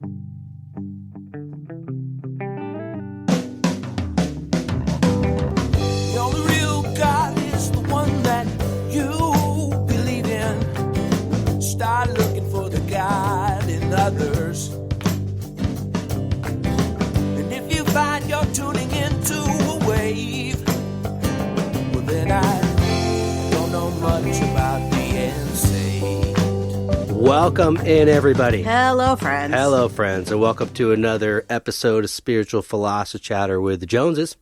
The only real God is the one that you believe in. Start looking for the God in others. And if you find you're tuning into a wave, well then I don't know much about being saved. Welcome in, everybody. Hello, friends. Hello, friends, and welcome to another episode of Spiritual Philos-o-Chatter with the Joneses.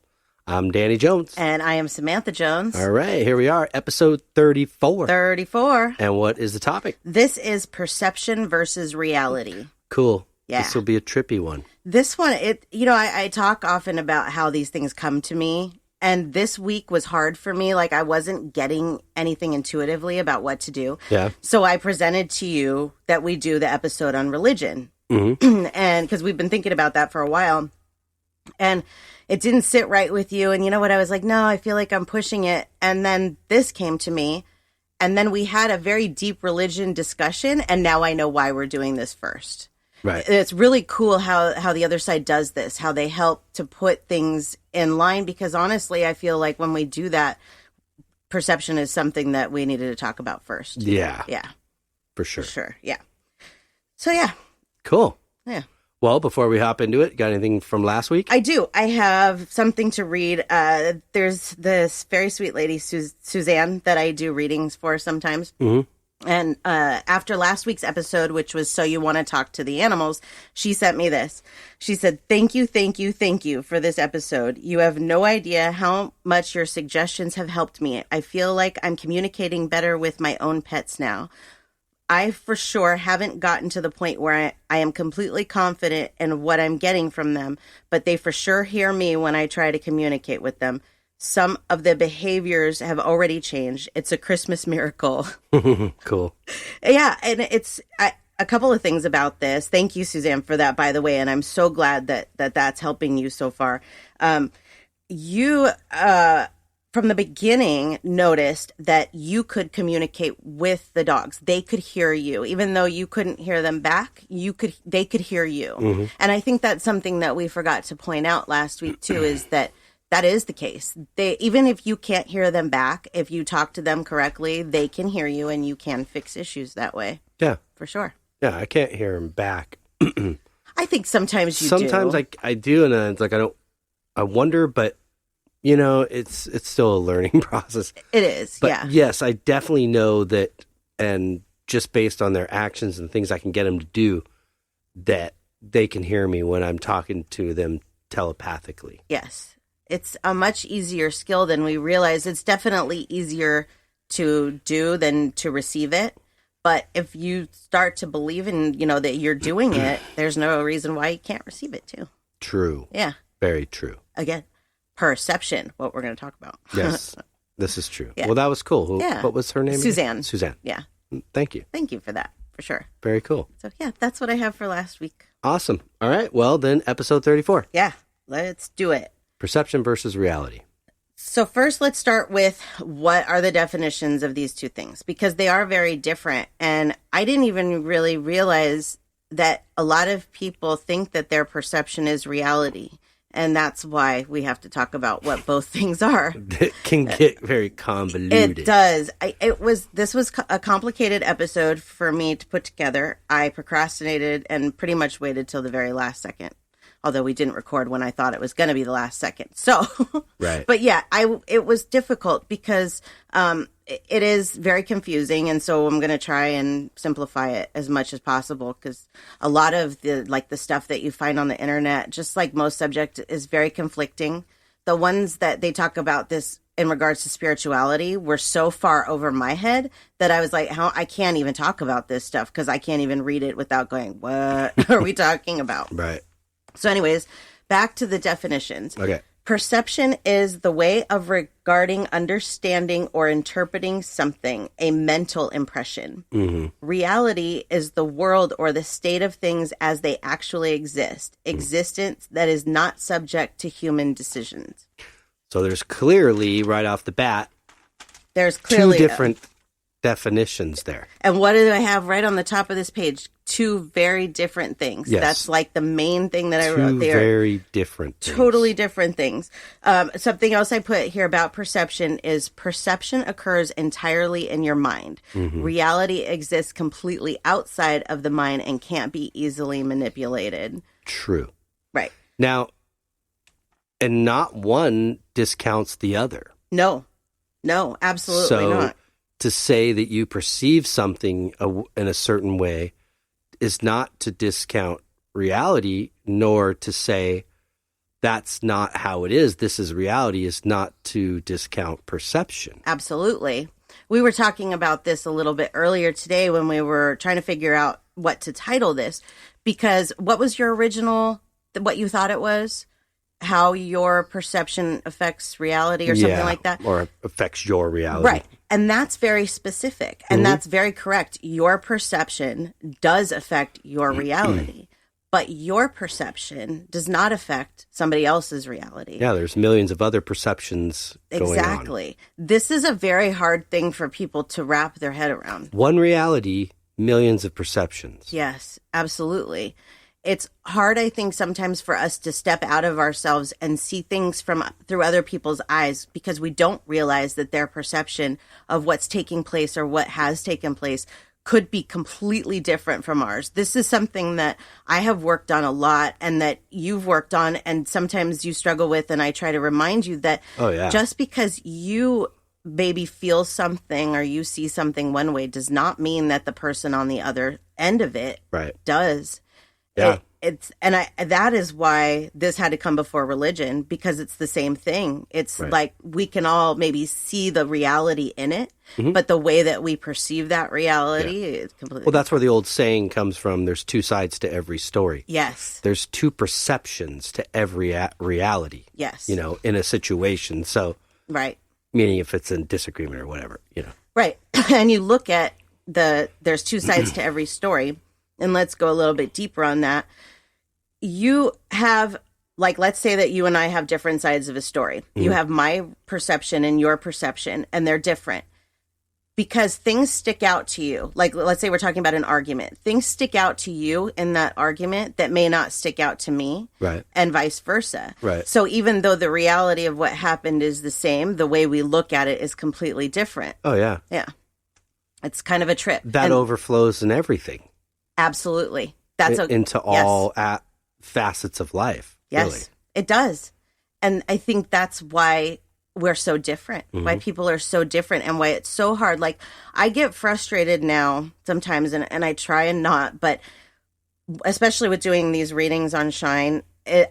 I'm Danny Jones. And I am Samantha Jones. All right, here we are, episode 34. 34. And what is the topic? This is perception versus reality. Cool. Yeah. This will be a trippy one. This one, I talk often about how these things come to me. And this week was hard for me. Like, I wasn't getting anything intuitively about what to do. Yeah. So I presented to you that we do the episode on religion. Mm-hmm. And because we've been thinking about that for a while. And it didn't sit right with you. And you know what? I was like, no, I feel like I'm pushing it. And then this came to me. And then we had a very deep religion discussion. And now I know why we're doing this first. Right. It's really cool how the other side does this, how they help to put things in line. Because honestly, I feel like when we do that, perception is something that we needed to talk about first. Yeah. Yeah. For sure. For sure. Yeah. So, yeah. Cool. Yeah. Well, before we hop into it, got anything from last week? I do. I have something to read. There's this very sweet lady, Suzanne, that I do readings for sometimes. Mm-hmm. And after last week's episode, which was So You Want to Talk to the Animals, she sent me this. She said, thank you for this episode. You have no idea how much your suggestions have helped me. I feel like I'm communicating better with my own pets now. I for sure haven't gotten to the point where I am completely confident in what I'm getting from them, but they for sure hear me when I try to communicate with them. Some of the behaviors have already changed. It's a Christmas miracle. Cool. Yeah, and it's a couple of things about this. Thank you, Suzanne, for that, by the way. And I'm so glad that that's helping you so far. You, from the beginning, noticed that you could communicate with the dogs. They could hear you. Even though you couldn't hear them back, they could hear you. Mm-hmm. And I think that's something that we forgot to point out last week, too, is that is the case. Even if you can't hear them back, if you talk to them correctly, they can hear you and you can fix issues that way. Yeah. For sure. Yeah, I can't hear them back. I think sometimes you do. Sometimes I do, and it's like I wonder, but you know, it's still a learning process. It is, but yeah. Yes, I definitely know that, and just based on their actions and things I can get them to do, that they can hear me when I'm talking to them telepathically. Yes. It's a much easier skill than we realize. It's definitely easier to do than to receive it. But if you start to believe in, that you're doing it, there's no reason why you can't receive it too. True. Yeah. Very true. Again, perception, what we're going to talk about. Yes, this is true. Yeah. Well, that was cool. Yeah. What was her name? Suzanne. Again? Suzanne. Yeah. Thank you. Thank you for that, for sure. Very cool. So, yeah, that's what I have for last week. Awesome. All right. Well, then episode 34. Yeah, let's do it. Perception versus reality. So first, let's start with what are the definitions of these two things, because they are very different. And I didn't even really realize that a lot of people think that their perception is reality. And that's why we have to talk about what both things are. It can get very convoluted. It does. This was a complicated episode for me to put together. I procrastinated and pretty much waited till the very last second. Although we didn't record when I thought it was going to be the last second. So, right. But yeah, it was difficult because it is very confusing. And so I'm going to try and simplify it as much as possible, because a lot of the stuff that you find on the internet, just like most subjects, is very conflicting. The ones that they talk about this in regards to spirituality were so far over my head that I was like, I can't even talk about this stuff because I can't even read it without going, what are we talking about? Right. So anyways, back to the definitions. Okay. Perception is the way of regarding, understanding, or interpreting something, a mental impression. Mm-hmm. Reality is the world or the state of things as they actually exist. Existence that is not subject to human decisions. So there's clearly, right off the bat, there's clearly two different definitions there. And what do I have right on the top of this page? two very different things. Yes. That's like the main thing that I wrote Two there. very different things. Totally different things. Something else I put here about perception is perception occurs entirely in your mind. Reality exists completely outside of the mind and can't be easily manipulated. True. Right. Now, and not one discounts the other. No, absolutely not. To say that you perceive something in a certain way is not to discount reality, nor to say that's not how it is. This is reality, is not to discount perception. Absolutely. We were talking about this a little bit earlier today when we were trying to figure out what to title this, because what was your original, what you thought it was? How your perception affects reality or something like that? Or affects your reality. Right. And that's very specific. And that's very correct. Your perception does affect your reality. But your perception does not affect somebody else's reality. Yeah, there's millions of other perceptions going on. Exactly. This is a very hard thing for people to wrap their head around. One reality, millions of perceptions. Yes, absolutely. It's hard, I think, sometimes for us to step out of ourselves and see things through other people's eyes, because we don't realize that their perception of what's taking place or what has taken place could be completely different from ours. This is something that I have worked on a lot and that you've worked on, and sometimes you struggle with, and I try to remind you that just because you maybe feel something or you see something one way does not mean that the person on the other end of it does. Yeah. That is why this had to come before religion, because it's the same thing. It's like we can all maybe see the reality in it, but the way that we perceive that reality is completely Well, that's where the old saying comes from. There's two sides to every story. Yes. There's two perceptions to every reality. Yes. In a situation. So, meaning if it's in disagreement or whatever, Right. And you look at there's two sides to every story. And let's go a little bit deeper on that. You have, let's say that you and I have different sides of a story. You have my perception and your perception, and they're different because things stick out to you. Like, let's say we're talking about an argument. Things stick out to you in that argument that may not stick out to me, and vice versa. Right. So even though the reality of what happened is the same, the way we look at it is completely different. Oh, yeah. Yeah. It's kind of a trip. That overflows in everything. Absolutely. Into all facets of life. Yes, really. It does. And I think that's why we're so different, why people are so different, and why it's so hard. Like, I get frustrated now sometimes, and I try and not, but especially with doing these readings on Shine,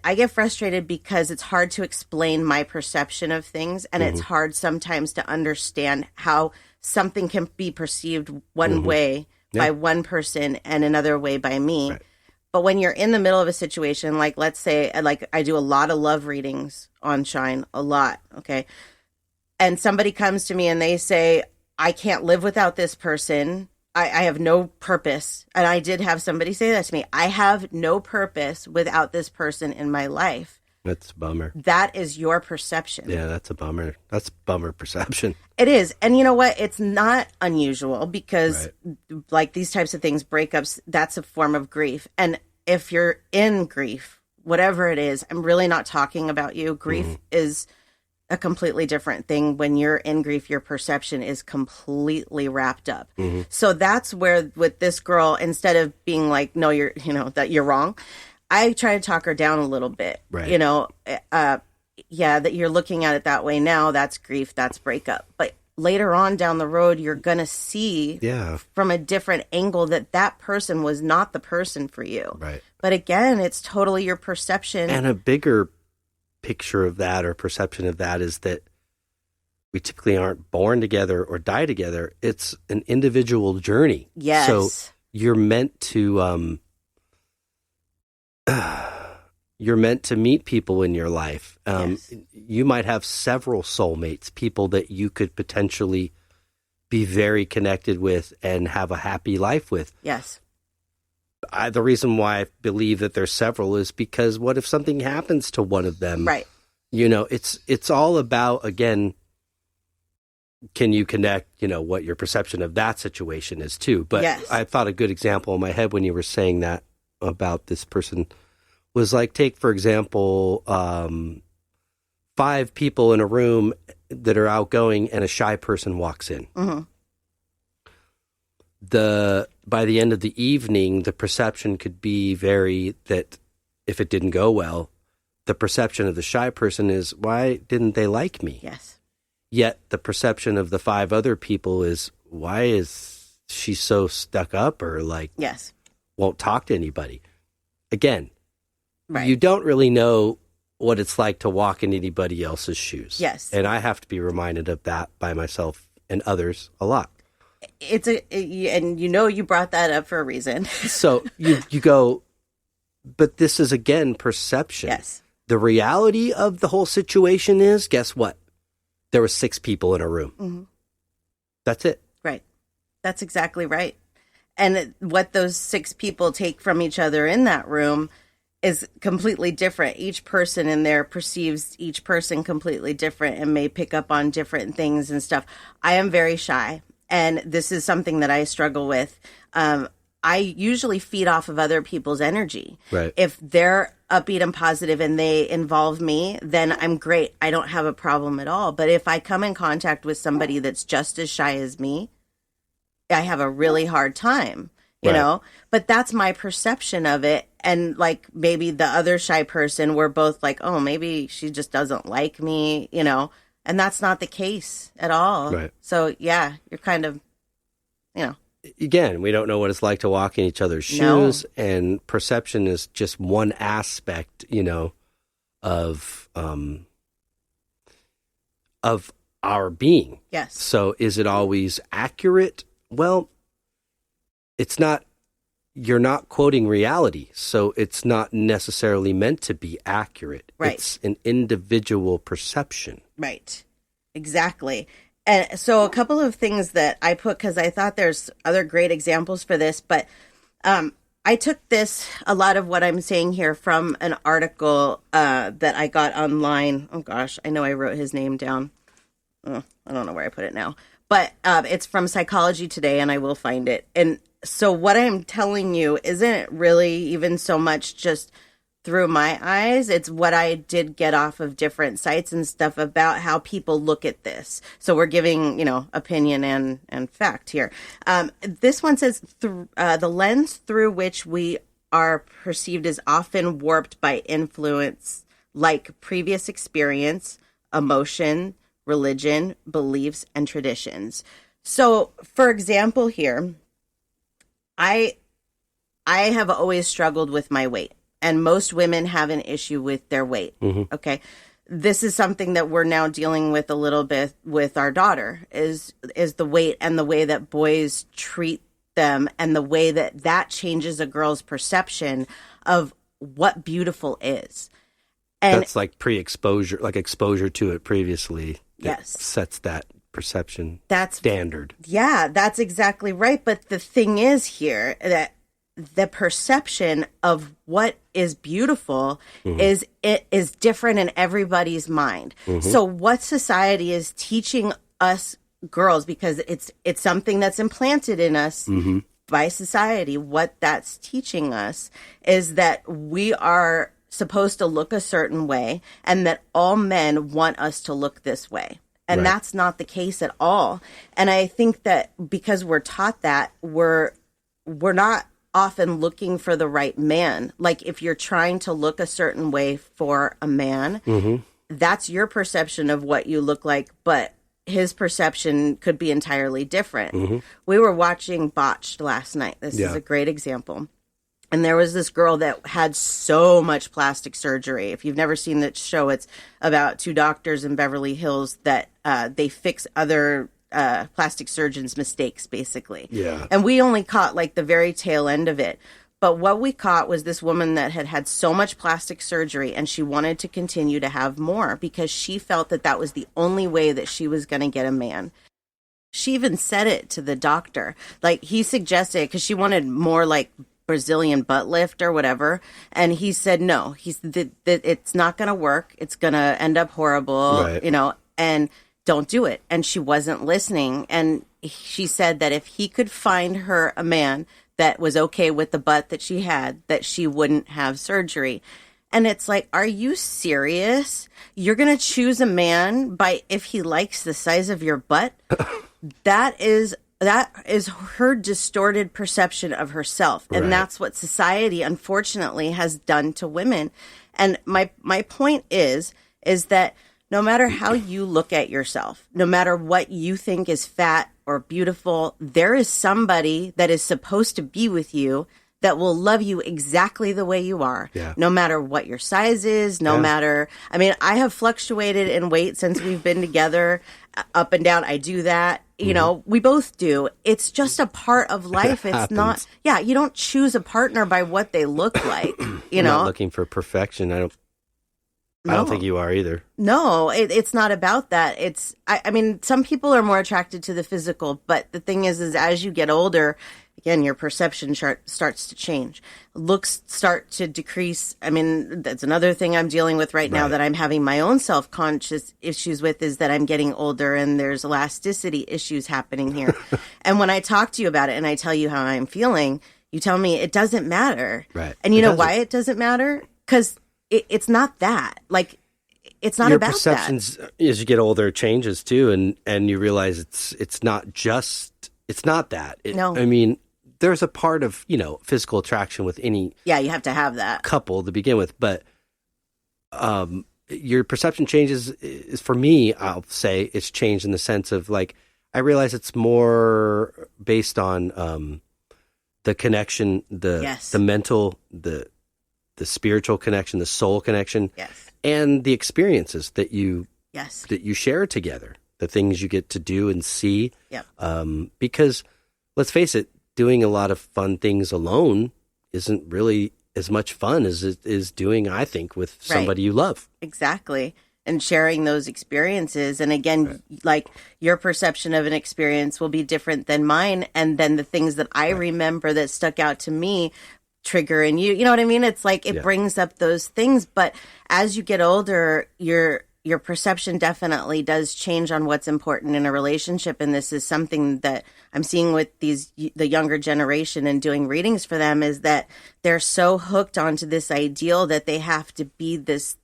I get frustrated because it's hard to explain my perception of things, and it's hard sometimes to understand how something can be perceived one way by one person and another way by me. Right. But when you're in the middle of a situation, like, let's say, I do a lot of love readings on Shine, a lot, okay? And somebody comes to me and they say, I can't live without this person. I have no purpose. And I did have somebody say that to me. I have no purpose without this person in my life. That's a bummer. That is your perception. Yeah, that's a bummer. That's bummer perception. It is. And you know what? It's not unusual because like these types of things, breakups, that's a form of grief. And if you're in grief, whatever it is, I'm really not talking about you. Grief is a completely different thing. When you're in grief, your perception is completely wrapped up. So that's where with this girl, instead of being like, no, that you're wrong, I try to talk her down a little bit, that you're looking at it that way now. That's grief, that's breakup. But later on down the road, you're going to see from a different angle that person was not the person for you. Right. But again, it's totally your perception. And a bigger picture of that or perception of that is that we typically aren't born together or die together. It's an individual journey. Yes. So you're meant to... you're meant to meet people in your life. You might have several soulmates, people that you could potentially be very connected with and have a happy life with. Yes. The reason why I believe that there's several is because what if something happens to one of them? Right. It's all about, again, can you connect, what your perception of that situation is too? But Yes. I thought a good example in my head when you were saying that about this person was like, take, for example, 5 people in a room that are outgoing and a shy person walks in. Mm-hmm. By the end of the evening, the perception could be that if it didn't go well, the perception of the shy person is, why didn't they like me? Yes. Yet the perception of the 5 other people is, why is she so stuck up or Yes. won't talk to anybody? Again, Right. you don't really know what it's like to walk in anybody else's shoes. Yes. And I have to be reminded of that by myself and others a lot. And you brought that up for a reason. So you go, but this is again perception. Yes. The reality of the whole situation is, guess what? There were 6 people in a room. Mm-hmm. That's it. Right. That's exactly right. And what those 6 people take from each other in that room is completely different. Each person in there perceives each person completely different and may pick up on different things and stuff. I am very shy, and this is something that I struggle with. I usually feed off of other people's energy. Right. If they're upbeat and positive and they involve me, then I'm great. I don't have a problem at all. But if I come in contact with somebody that's just as shy as me, I have a really hard time, you know? But that's my perception of it. And maybe the other shy person, we're both like, oh, maybe she just doesn't like me, And that's not the case at all. Right. So, yeah, you're kind of, Again, we don't know what it's like to walk in each other's shoes, and perception is just one aspect, of our being. Yes. So is it always accurate? Well, it's not. You're not quoting reality, so it's not necessarily meant to be accurate. Right. It's an individual perception. Right. Exactly. And so a couple of things that I put, because I thought there's other great examples for this, but I took a lot of what I'm saying here from an article that I got online. Oh gosh, I know I wrote his name down. I don't know where I put it now, but it's from Psychology Today, and I will find it. And so what I'm telling you isn't really even so much just through my eyes. It's what I did get off of different sites and stuff about how people look at this. So we're giving, opinion and fact here. This one says the lens through which we are perceived is often warped by influence like previous experience, emotion, religion, beliefs, and traditions. So, for example, here, I have always struggled with my weight. And most women have an issue with their weight. Mm-hmm. Okay. This is something that we're now dealing with a little bit with our daughter is the weight and the way that boys treat them and the way that changes a girl's perception of what beautiful is. And that's like pre-exposure, like exposure to it previously. Yes. Sets that perception standard. Yeah, that's exactly right. But the thing is here that the perception of what is beautiful is different in everybody's mind. Mm-hmm. So what society is teaching us girls, because it's something that's implanted in us by society, what that's teaching us is that we are supposed to look a certain way and that all men want us to look this way. And that's not the case at all. And I think that because we're taught that, we're not often looking for the right man. Like if you're trying to look a certain way for a man, that's your perception of what you look like, but his perception could be entirely different. We were watching Botched last night. This is a great example. And there was this girl that had so much plastic surgery. If you've never seen that show, it's about 2 doctors in Beverly Hills that they fix other plastic surgeons' mistakes, basically. Yeah. And we only caught like the very tail end of it. But what we caught was this woman that had so much plastic surgery and she wanted to continue to have more because she felt that was the only way that she was going to get a man. She even said it to the doctor. Like he suggested, because she wanted more like Brazilian butt lift or whatever. And he said, no, it's not going to work. It's going to end up horrible, and don't do it. And she wasn't listening. And she said that if he could find her a man that was okay with the butt that she had, that she wouldn't have surgery. And it's like, are you serious? You're going to choose a man by if he likes the size of your butt? That is her distorted perception of herself. And Right. that's what society, unfortunately, has done to women. And my point is that no matter how you look at yourself, no matter what you think is fat or beautiful, there is somebody that is supposed to be with you that will love you exactly the way you are, Yeah. no matter what your size is, no matter, I mean, I have fluctuated in weight since we've been together, up and down. I do that. You know, we both do. It's just a part of life. It's happens. not, you don't choose a partner by what they look like, you I'm know? not looking for perfection. I don't No. think you are either. No, it's not about that. I mean, some people are more attracted to the physical, but the thing is as you get older, again, your perception starts to change. Looks start to decrease. I mean, that's another thing I'm dealing with right now Right. that I'm having my own self-conscious issues with, is that I'm getting older and there's elasticity issues happening here. And when I talk to you about it and I tell you how I'm feeling, you tell me it doesn't matter. Right. And you It know doesn't. why it doesn't matter? Because it's not that. Like, it's not Your about perceptions as you get older changes too, and you realize it's not that. No. I mean, there's a part of physical attraction with any that. Yeah, you have to have that. couple to begin with, but your perception changes. Is for me, I'll say it's changed in the sense of like I realize it's more based on the connection, Yes. the mental, the spiritual connection, the soul connection, Yes. and the experiences that you Yes. share together, the things you get to do and see. Yep. Because let's face it, doing a lot of fun things alone isn't really as much fun as it is doing, I think, with somebody you love. Exactly. And sharing those experiences. And again, like your perception of an experience will be different than mine. And then the things that I remember that stuck out to me trigger in you. You know what I mean? It's like it brings up those things. But as you get older, your perception definitely does change on what's important in a relationship. And this is something that I'm seeing with the younger generation and doing readings for them, is that they're so hooked onto this ideal that they have to be this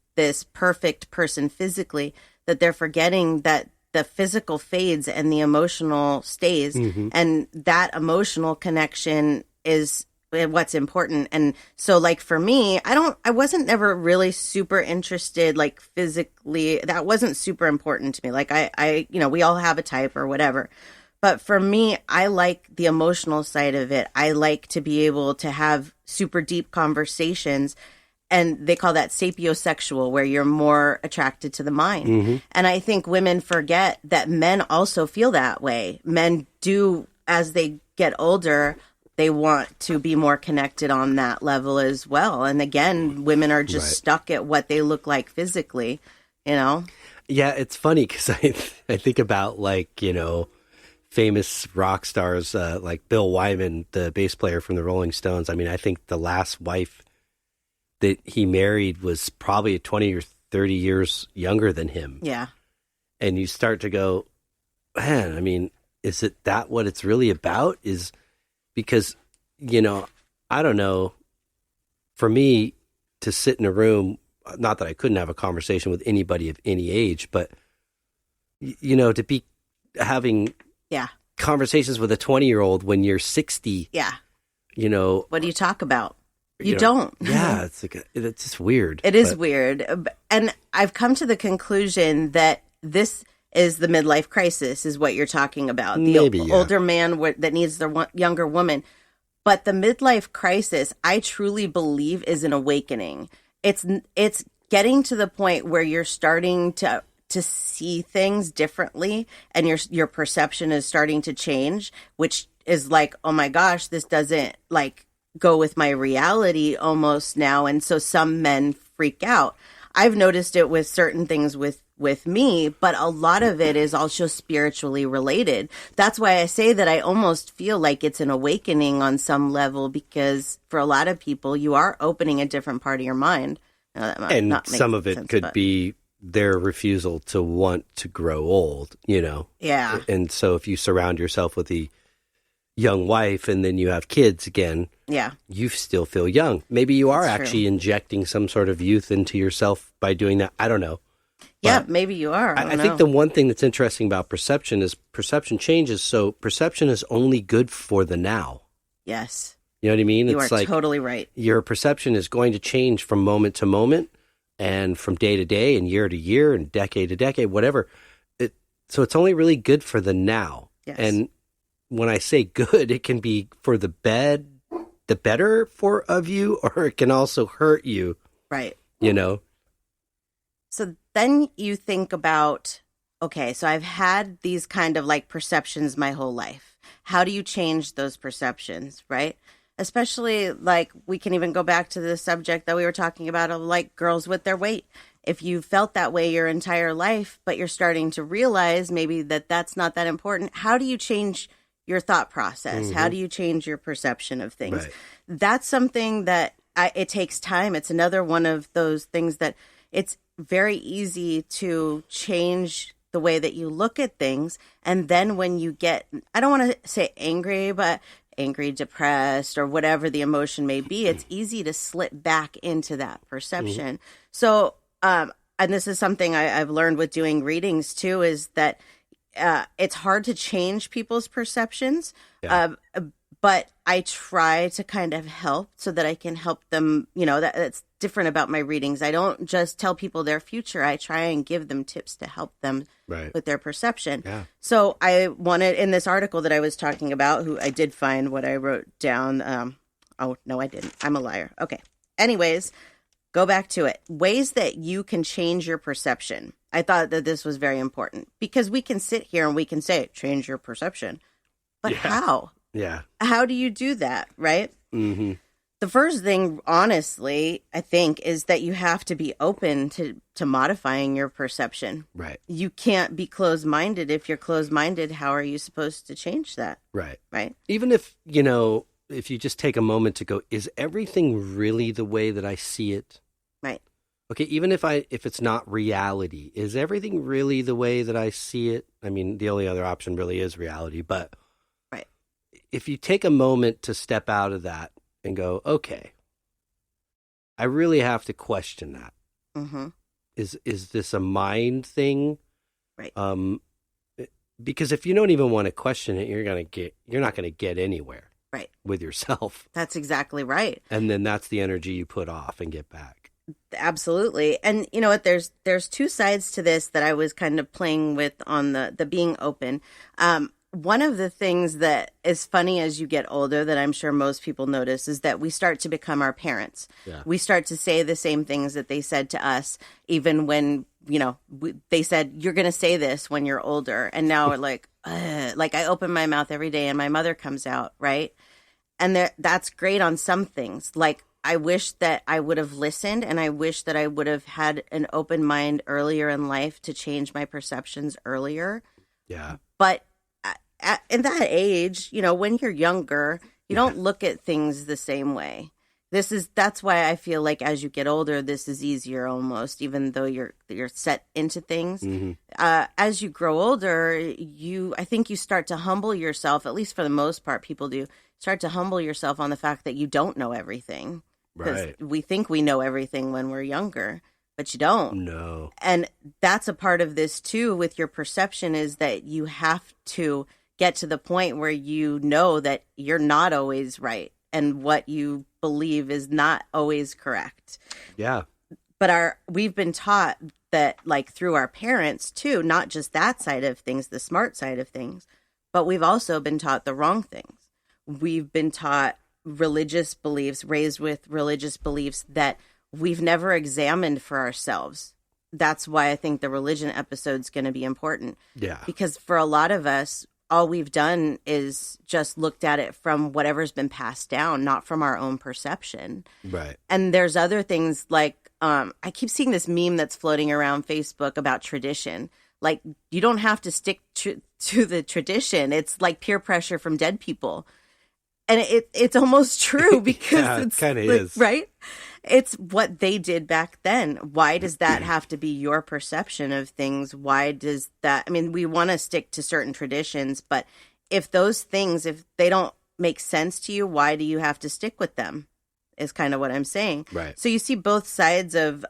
perfect person physically, that they're forgetting that the physical fades and the emotional stays. And that emotional connection is what's important. And so like for me, I wasn't never really super interested, like physically, that wasn't super important to me. Like I we all have a type or whatever. But for me, I like the emotional side of it. I like to be able to have super deep conversations. And they call that sapiosexual, where you're more attracted to the mind. And I think women forget that men also feel that way. Men do, as they get older, they want to be more connected on that level as well. And again, women are just stuck at what they look like physically, Yeah, it's funny because I think about famous rock stars like Bill Wyman, the bass player from the Rolling Stones. I mean, I think the last wife that he married was probably 20 or 30 years younger than him. Yeah. And you start to go, man, I mean, is it that what it's really about? Is because, I don't know, for me to sit in a room, not that I couldn't have a conversation with anybody of any age, but, to be having conversations with a 20-year-old when you're 60, What do you talk about? You don't. Yeah, it's it's just weird. It is weird. And I've come to the conclusion that this is the midlife crisis, is what you're talking about. The Maybe, older man that needs the younger woman. But the midlife crisis, I truly believe, is an awakening. It's getting to the point where you're starting to see things differently, and your perception is starting to change, which is like, oh my gosh, this doesn't like go with my reality almost now. And so some men freak out. I've noticed it with certain things with me, but a lot of it is also spiritually related. That's why I say that I almost feel like it's an awakening on some level, because for a lot of people, you are opening a different part of your mind. And some of it could be their refusal to want to grow old, Yeah. And so if you surround yourself with a young wife and then you have kids again, Yeah. you still feel young. Maybe you are That's actually true. injecting some sort of youth into yourself by doing that. I don't know. Yeah, But maybe you are. I think the one thing that's interesting about perception is perception changes. So perception is only good for the now. Yes. You know what I mean? You It's are like totally right. your perception is going to change from moment to moment and from day to day and year to year and decade to decade, whatever. So it's only really good for the now. Yes. And when I say good, it can be for the better of you, or it can also hurt you, Right. So then you think about, okay, so I've had these kind of like perceptions my whole life. How do you change those perceptions, right? Especially like we can even go back to the subject that we were talking about of like girls with their weight. If you felt that way your entire life, but you're starting to realize maybe that that's not that important, how do you change your thought process? How do you change your perception of things? Right. That's something that it takes time. It's another one of those things that it's very easy to change the way that you look at things. And then when you get, I don't want to say angry, but angry, depressed, or whatever the emotion may be, it's easy to slip back into that perception. So, and this is something I've learned with doing readings too, is that it's hard to change people's perceptions. Yeah. But I try to kind of help so that I can help them. That's different about my readings. I don't just tell people their future. I try and give them tips to help them with their perception. Yeah. So I wanted, in this article that I was talking about, who I did find what I wrote down. Oh, no, I didn't. I'm a liar. Okay. Anyways, go back to it. Ways that you can change your perception. I thought that this was very important because we can sit here and we can say, change your perception. But how? Yeah. How do you do that, right? Mm-hmm. The first thing, honestly, I think, is that you have to be open to modifying your perception. Right. You can't be closed-minded. If you're closed-minded, how are you supposed to change that? Right. Right? Even if you just take a moment to go, is everything really the way that I see it? Right. Okay, even if it's not reality, is everything really the way that I see it? I mean, the only other option really is reality, but right. If you take a moment to step out of that and go, okay, I really have to question that. Mm-hmm. Is this a mind thing? Right. Because if you don't even want to question it, you're not going to get anywhere. Right. With yourself. That's exactly right. And then that's the energy you put off and get back. Absolutely. And you know what, there's two sides to this that I was kind of playing with on the being open. One of the things that is funny as you get older that I'm sure most people notice is that we start to become our parents. Yeah. We start to say the same things that they said to us, even when, they said, you're going to say this when you're older. And now we're like I open my mouth every day and my mother comes out, right? And that's great on some things. Like, I wish that I would have listened, and I wish that I would have had an open mind earlier in life to change my perceptions earlier. Yeah. But in that age, when you're younger, you don't look at things the same way. That's why I feel like as you get older, this is easier almost, even though you're set into things. Mm-hmm. As you grow older, I think you start to humble yourself, at least for the most part, people do start to humble yourself on the fact that you don't know everything. Because we think we know everything when we're younger, but you don't. No. And that's a part of this too with your perception, is that you have to get to the point where you know that you're not always right and what you believe is not always correct. Yeah. But we've been taught that, like, through our parents too, not just that side of things, the smart side of things, but we've also been taught the wrong things. We've been taught religious beliefs, raised with religious beliefs that we've never examined for ourselves. That's why I think the religion episode's going to be important. Yeah. Because for a lot of us, all we've done is just looked at it from whatever's been passed down, not from our own perception. Right. And there's other things like, I keep seeing this meme that's floating around Facebook about tradition. Like, you don't have to stick to the tradition. It's like peer pressure from dead people. And it's almost true because yeah, it's kind of like, is. right. It's what they did back then. Why does that have to be your perception of things? Why does that? I mean, we want to stick to certain traditions, but if those things, if they don't make sense to you, why do you have to stick with them? Is kind of what I'm saying. Right. So you see both sides of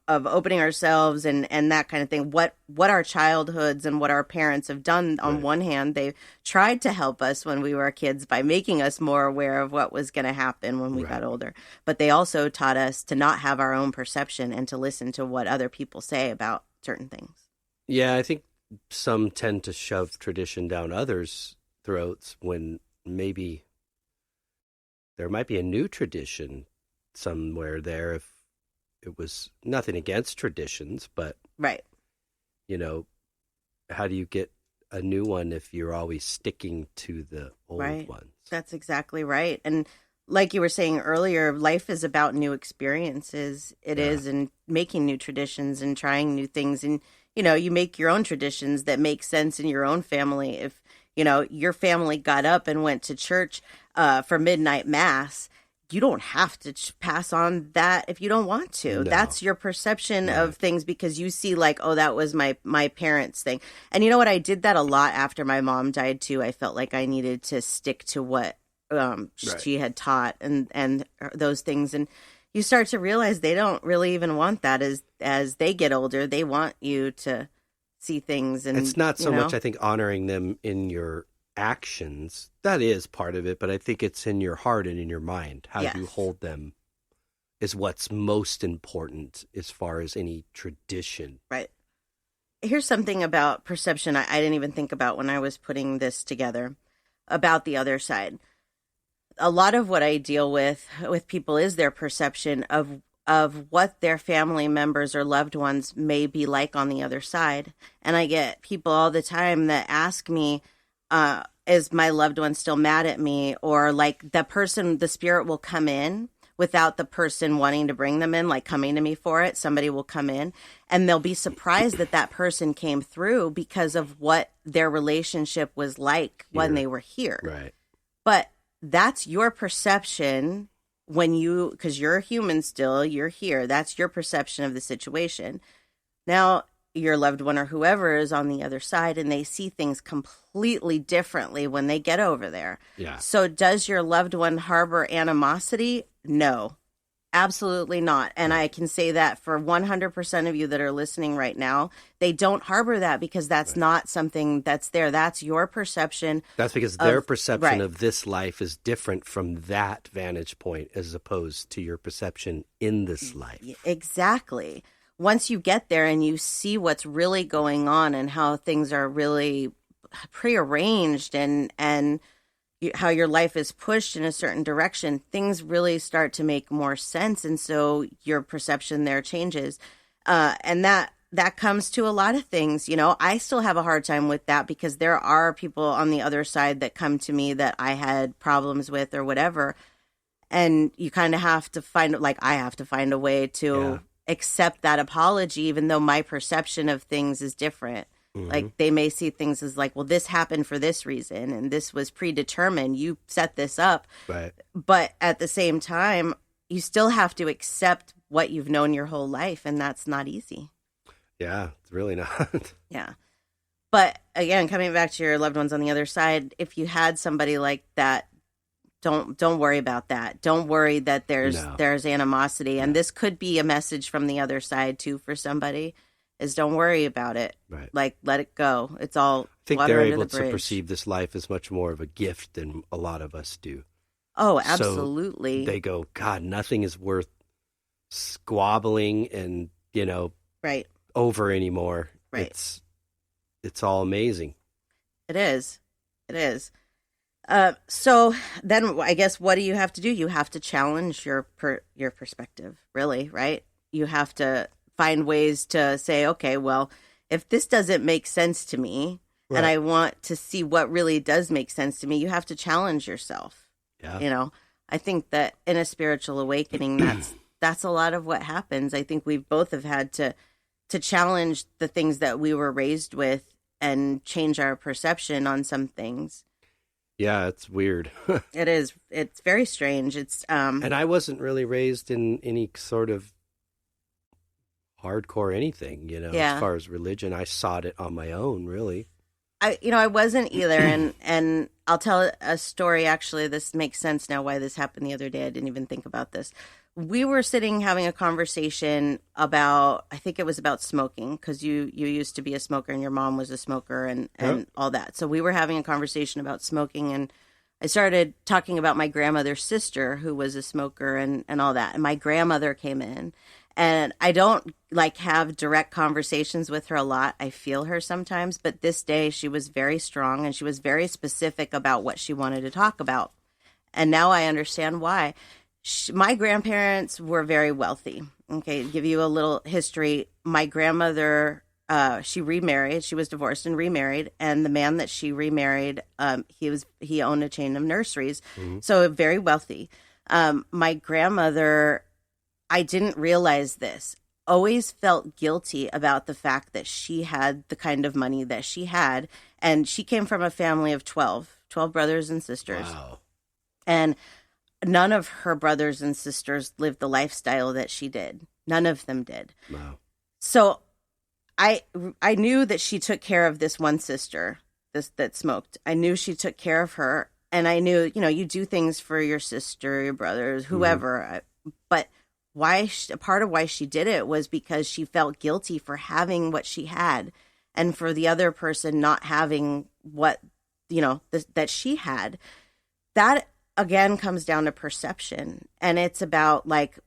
opening ourselves and that kind of thing. What our childhoods and what our parents have done. On one hand, they tried to help us when we were kids by making us more aware of what was going to happen when we got older. But they also taught us to not have our own perception and to listen to what other people say about certain things. Yeah, I think some tend to shove tradition down others' throats when maybe there might be a new tradition somewhere there if it was nothing against traditions, but, Right. you know, how do you get a new one if you're always sticking to the old ones? That's exactly right. And like you were saying earlier, life is about new experiences. It is, and making new traditions and trying new things. And, you know, you make your own traditions that make sense in your own family. If, you know, your family got up and went to church for midnight mass, you don't have to pass on that if you don't want to. No. That's your perception of things because you see like, oh, that was my parents' thing. And you know what? I did that a lot after my mom died too. I felt like I needed to stick to what she had taught and those things. And you start to realize they don't really even want that as they get older. They want you to see things. And it's not so much, I think, honoring them in your actions. That is part of it, but I think it's in your heart and in your mind. How you hold them is what's most important as far as any tradition. Right. Here's something about perception I didn't even think about when I was putting this together about the other side. A lot of what I deal with people is their perception of what their family members or loved ones may be like on the other side. And I get people all the time that ask me, is my loved one still mad at me? Or like the spirit will come in without the person wanting to bring them in, like coming to me for it. Somebody will come in and they'll be surprised that person came through because of what their relationship was like when they were here. Right. But that's your perception because you're a human still, you're here. That's your perception of the situation. Now, your loved one or whoever is on the other side and they see things completely differently when they get over there. Yeah. So does your loved one harbor animosity? No, absolutely not. And I can say that for 100% of you that are listening right now, they don't harbor that because that's not something that's there. That's your perception. That's because their perception of this life is different from that vantage point as opposed to your perception in this life. Exactly. Once you get there and you see what's really going on and how things are really prearranged and how your life is pushed in a certain direction, things really start to make more sense. And so your perception there changes. And that comes to a lot of things. You know, I still have a hard time with that because there are people on the other side that come to me that I had problems with or whatever. And you kind of have to I have to find a way to accept that apology, even though my perception of things is different. Mm-hmm. Like they may see things as like, well, this happened for this reason and this was predetermined. You set this up. Right. But at the same time, you still have to accept what you've known your whole life. And that's not easy. Yeah, it's really not. Yeah. But again, coming back to your loved ones on the other side, if you had somebody like that, don't worry about that. Don't worry that there's animosity. And this could be a message from the other side too for somebody is don't worry about it. Right. Like let it go. It's all I think water they're under able the to bridge. perceive this life as much more of a gift than a lot of us do. Oh, absolutely. So they go, God, nothing is worth squabbling and, right. over anymore. Right. It's all amazing. It is. It is. So then I guess what do you have to do? You have to challenge your perspective, really, right? You have to find ways to say, okay, well, if this doesn't make sense to me and I want to see what really does make sense to me, you have to challenge yourself. Yeah. I think that in a spiritual awakening, that's a lot of what happens. I think we both have had to challenge the things that we were raised with and change our perception on some things. Yeah, it's weird. It is. It's very strange. It's And I wasn't really raised in any sort of hardcore anything, as yeah. far as religion. I sought it on my own, really. I wasn't either, and I'll tell a story. Actually, this makes sense now why this happened the other day. I didn't even think about this. We were sitting having a conversation about, I think it was about smoking, because you used to be a smoker and your mom was a smoker and Yep. all that. So we were having a conversation about smoking, and I started talking about my grandmother's sister who was a smoker and all that. And my grandmother came in, and I don't like have direct conversations with her a lot. I feel her sometimes, but this day she was very strong and she was very specific about what she wanted to talk about. And now I understand why. My grandparents were very wealthy. Okay, to give you a little history. My grandmother, she remarried. She was divorced and remarried, and the man that she remarried, he owned a chain of nurseries, so very wealthy. My grandmother, I didn't realize this, always felt guilty about the fact that she had the kind of money that she had, and she came from a family of 12 brothers and sisters, Wow. and none of her brothers and sisters lived the lifestyle that she did. None of them did. Wow. So I knew that she took care of this one sister, that smoked. I knew she took care of her, and I knew, you do things for your sister, your brothers, whoever. But part of why she did it was because she felt guilty for having what she had, and for the other person not having what that she had. That again comes down to perception, and it's about, like,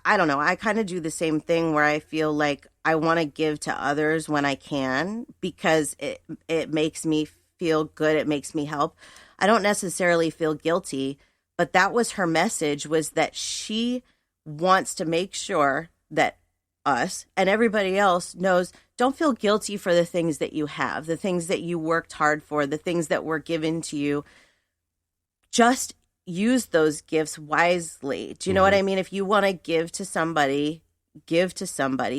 I don't know, I kind of do the same thing where I feel like I want to give to others when I can, because it makes me feel good, it makes me help. I don't necessarily feel guilty, but that was her message, was that she wants to make sure that us and everybody else knows, don't feel guilty for the things that you have, the things that you worked hard for, the things that were given to you. Just use those gifts wisely. Do you know what I mean? If you want to give to somebody,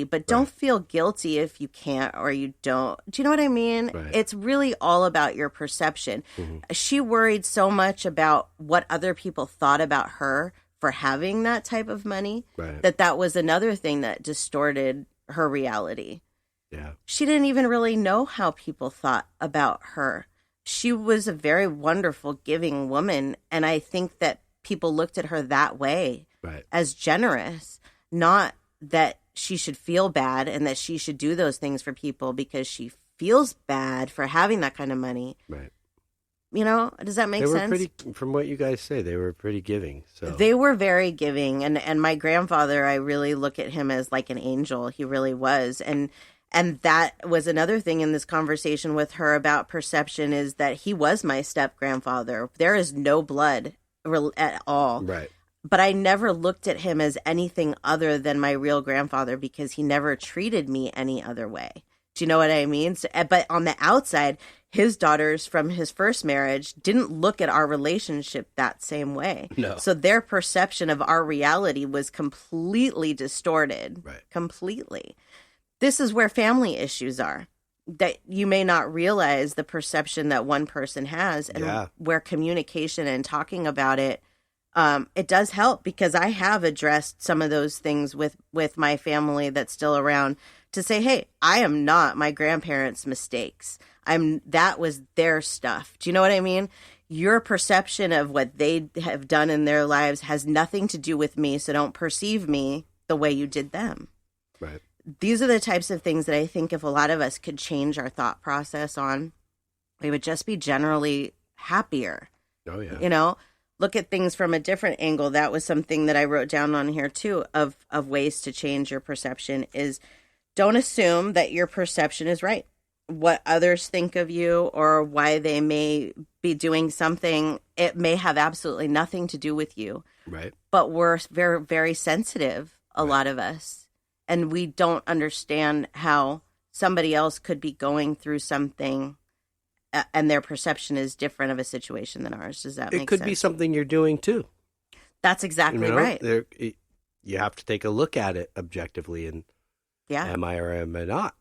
but don't feel guilty if you can't or you don't. Do you know what I mean? Right. It's really all about your perception. She worried so much about what other people thought about her for having that type of money, Right. that was another thing that distorted her reality. Yeah. She didn't even really know how people thought about her. She was a very wonderful, giving woman, and I think that people looked at her that way, Right. as generous, not that she should feel bad and that she should do those things for people because she feels bad for having that kind of money. Right. Does that make They were sense? from what you guys say, they were pretty giving. So They were very giving, and my grandfather, I really look at him as like an angel. He really was, and that was another thing in this conversation with her about perception, is that he was my step grandfather. There is no blood at all. Right. But I never looked at him as anything other than my real grandfather, because he never treated me any other way. Do you know what I mean? So, but on the outside, his daughters from his first marriage didn't look at our relationship that same way. No. So their perception of our reality was completely distorted. Right. Completely. This is where family issues are, that you may not realize the perception that one person has, and where communication and talking about it, it does help, because I have addressed some of those things with my family that's still around, to say, hey, I am not my grandparents' mistakes. That was their stuff. Do you know what I mean? Your perception of what they have done in their lives has nothing to do with me, so don't perceive me the way you did them. Right. These are the types of things that I think if a lot of us could change our thought process on, we would just be generally happier. Oh, yeah. Look at things from a different angle. That was something that I wrote down on here too, of ways to change your perception, is don't assume that your perception is right. What others think of you or why they may be doing something, it may have absolutely nothing to do with you. Right. But we're very, very sensitive, a lot of us. And we don't understand how somebody else could be going through something and their perception is different of a situation than ours. Does that make sense? It could be something you're doing too. That's exactly right. You have to take a look at it objectively, and am I or am I not?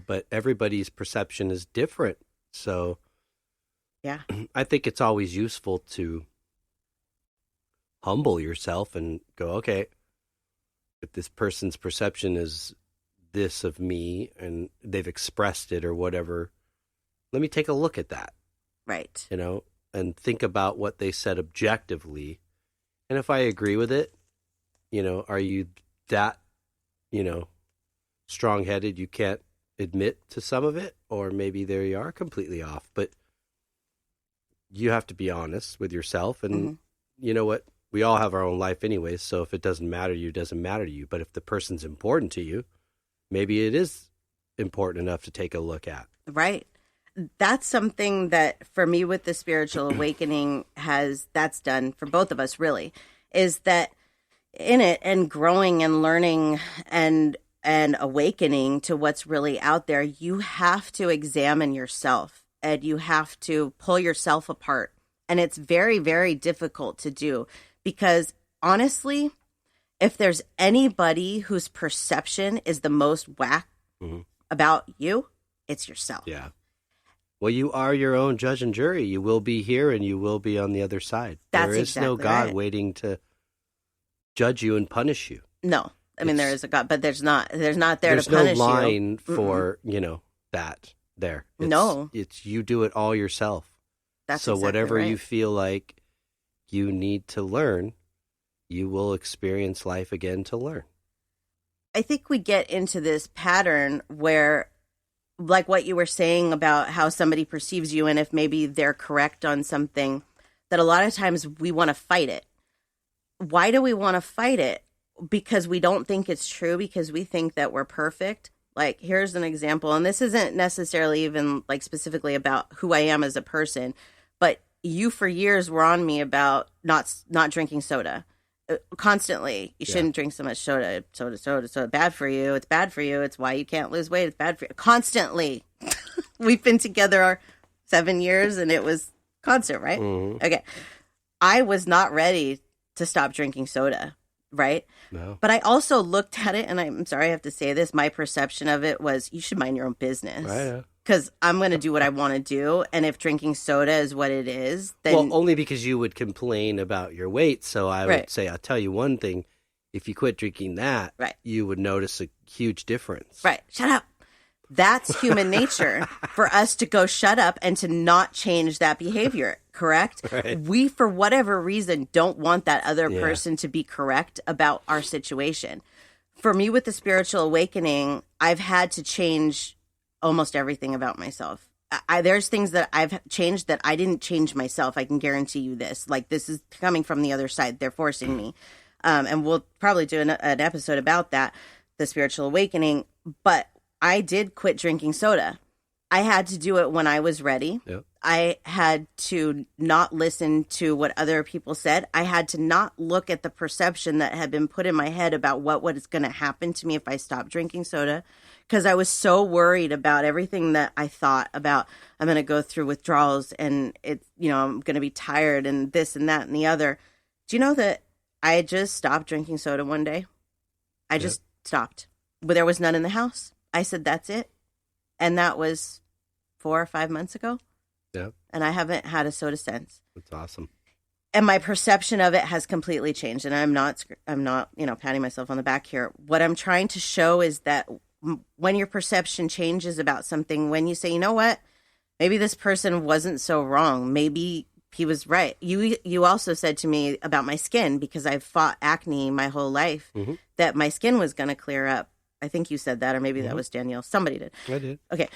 But everybody's perception is different. So Yeah. I think it's always useful to humble yourself and go, okay, if this person's perception is this of me and they've expressed it or whatever, let me take a look at that, Right. and think about what they said objectively. And if I agree with it, are you that, strong-headed you can't admit to some of it? Or maybe there you are completely off. But you have to be honest with yourself. And you know what? We all have our own life anyways, so if it doesn't matter to you, it doesn't matter to you. But if the person's important to you, maybe it is important enough to take a look at. Right. That's something that for me with the spiritual awakening that's done for both of us really, is that in it and growing and learning and awakening to what's really out there, you have to examine yourself and you have to pull yourself apart. And it's very, very difficult to do because honestly, if there's anybody whose perception is the most whack about you, it's yourself. Yeah. Well, you are your own judge and jury. You will be here and you will be on the other side. There is no God right. waiting to judge you and punish you. No. I mean, there is a God, but there's not there to punish you. There's no line for, that there. It's you do it all yourself. That's so exactly whatever right. you feel like you need to learn, you will experience life again to learn. I think we get into this pattern where, like what you were saying about how somebody perceives you and if maybe they're correct on something, that a lot of times we want to fight it. Why do we want to fight it? Because we don't think it's true, because we think that we're perfect. Like, here's an example, and this isn't necessarily even like specifically about who I am as a person, but you for years were on me about not drinking soda. Constantly, you shouldn't drink so much soda. Soda, bad for you. It's bad for you. It's why you can't lose weight. It's bad for you. Constantly. We've been together 7 years and it was constant, right? Okay. I was not ready to stop drinking soda, right? No. But I also looked at it, and I'm sorry I have to say this, my perception of it was, you should mind your own business. Right. Because I'm going to do what I want to do, and if drinking soda is what it is, then... Well, only because you would complain about your weight, so I would say, I'll tell you one thing, if you quit drinking that, you would notice a huge difference. Right. Shut up. That's human nature for us to go shut up and to not change that behavior, correct? Right. We, for whatever reason, don't want that other person to be correct about our situation. For me, with the spiritual awakening, I've had to change almost everything about myself. There's things that I've changed that I didn't change myself. I can guarantee you this. Like, this is coming from the other side. They're forcing me. And we'll probably do an episode about that, the spiritual awakening. But I did quit drinking soda. I had to do it when I was ready. Yep. I had to not listen to what other people said. I had to not look at the perception that had been put in my head about what was going to happen to me if I stopped drinking soda, because I was so worried about everything that I thought about. I'm going to go through withdrawals and I'm going to be tired and this and that and the other. Do you know that I just stopped drinking soda one day? I just stopped. But there was none in the house. I said, that's it. And that was 4 or 5 months ago. Yeah. And I haven't had a soda since. That's awesome. And my perception of it has completely changed. And I'm not, patting myself on the back here. What I'm trying to show is that when your perception changes about something, when you say, you know what, maybe this person wasn't so wrong. Maybe he was right. You also said to me about my skin, because I've fought acne my whole life, that my skin was going to clear up. I think you said that, or maybe that was Danielle. Somebody did. I did. Okay.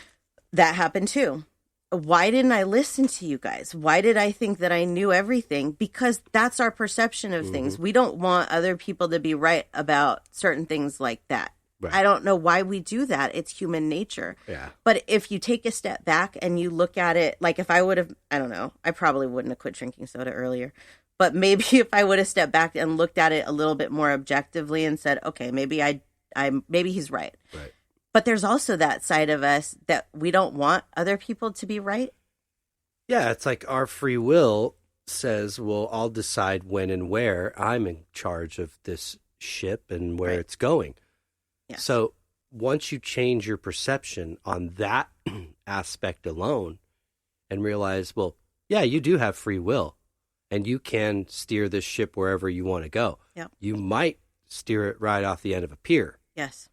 That happened too. Why didn't I listen to you guys? Why did I think that I knew everything? Because that's our perception of things. We don't want other people to be right about certain things like that. Right. I don't know why we do that. It's human nature. Yeah. But if you take a step back and you look at it, like if I would have, I don't know, I probably wouldn't have quit drinking soda earlier. But maybe if I would have stepped back and looked at it a little bit more objectively and said, okay, maybe maybe he's right. Right. But there's also that side of us that we don't want other people to be right. Yeah, it's like our free will says, well, I'll decide when and where. I'm in charge of this ship and where it's going. Yeah. So once you change your perception on that aspect alone and realize, well, yeah, you do have free will, and you can steer this ship wherever you want to go. Yep. You might steer it right off the end of a pier, Yes.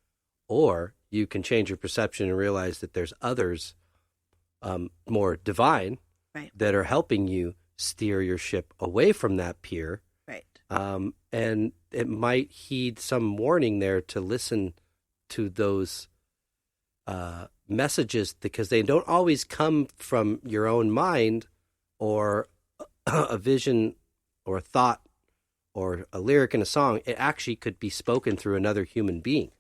or you can change your perception and realize that there's others more divine Right. that are helping you steer your ship away from that pier. Right. And it might heed some warning there to listen to those messages, because they don't always come from your own mind or a vision or a thought or a lyric in a song. It actually could be spoken through another human being.